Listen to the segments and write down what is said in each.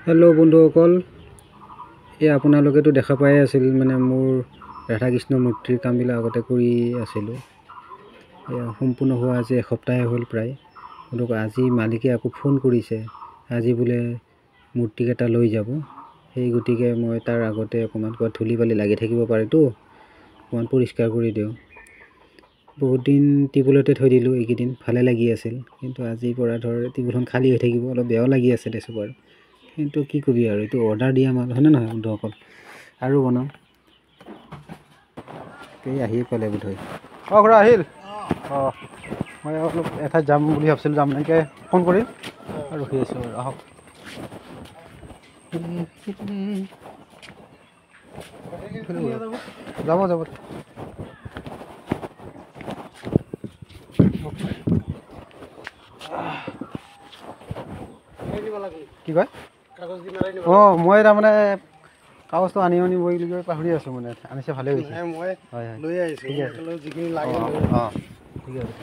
Hello' বন্ধুসকল, এই আপোনালোকেতো দেখা পাই আছিল মানে মোৰ ৰাধা কৃষ্ণ মূৰ্তিৰ কামবিলাক আগতে কৰি আছিলোঁ। সম্পূৰ্ণ হোৱা আজি এসপ্তাহে হ'ল প্ৰায়। কিন্তু আজি মালিকে আকৌ ফোন কৰিছে, আজি বোলে মূৰ্তিকেইটা লৈ যাব। সেই গতিকে মই তাৰ আগতে অকণমান ক'ৰবাত ধূলি বালি লাগি থাকিব পাৰেতো, অকণমান পৰিষ্কাৰ কৰি দিওঁ। বহুত দিন টেবুলতে থৈ দিলোঁ, এইকেইদিন ভালে লাগি আছিল। কিন্তু আজিৰ পৰা টেবুলখন খালী হৈ থাকিব, অলপ বেয়াও লাগি আছে দেচোন বাৰু। কিন্তু কি কবি আৰু, এইটো অৰ্ডাৰ দিয়া মাল হয়নে নহয় বন্ধুসকল। আৰু বনাম, এই আহিয়ে পালে বোধহয়। খুৰা আহিল। মই অলপ এঠাইত যাম বুলি ভাবিছিলোঁ, যাম এনেকৈ ফোন কৰিম আৰু ৰখি আছোঁ আৰু আহক। যাব যাব কি কয়? মই তাৰমানে কাগজটো আনিম বুলি পাহৰি আছোঁ, মানে আনিছে ভালেই হৈছে। মই লৈ আহিছোঁ যিখিনি লাগে। ঠিক আছে।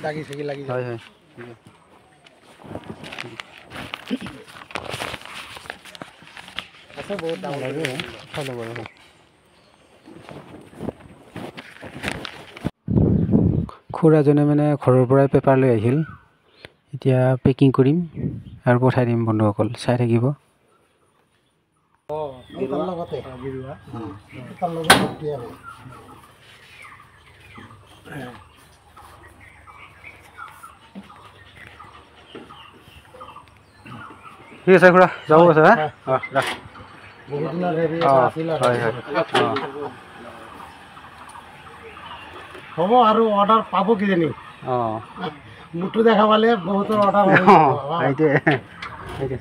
লাগি থাকি লাগি হয় হয় আছে বহুত ডাঙৰ লাগে। চাই ল'ব আৰু খুৰাজনে মানে ঘৰৰ পৰাই পেপাৰ লৈ আহিল। এতিয়া পেকিং কৰিম আৰু পঠাই দিম বন্ধুসকল, চাই থাকিব। ঠিক আছে খুৰা, যাব আছে। হ'ব আৰু অৰ্ডাৰ পাব কিজানি। মোৰটো দেখা পালে বহুতৰ অৰ্ডাৰ সেইটোৱে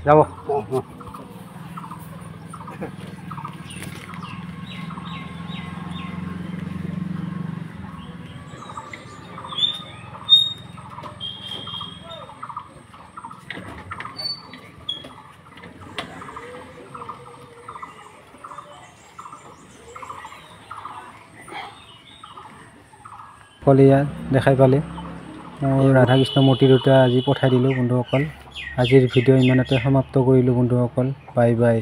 যাব। ইয়াত দেখাই পালে মোৰ ৰাধা কৃষ্ণ মূৰ্তি দুটা আজি পঠাই দিলোঁ বন্ধুসকল। আজিৰ ভিডিঅ' ইমানতে সমাপ্ত কৰিলোঁ বন্ধুসকল। Bye bye.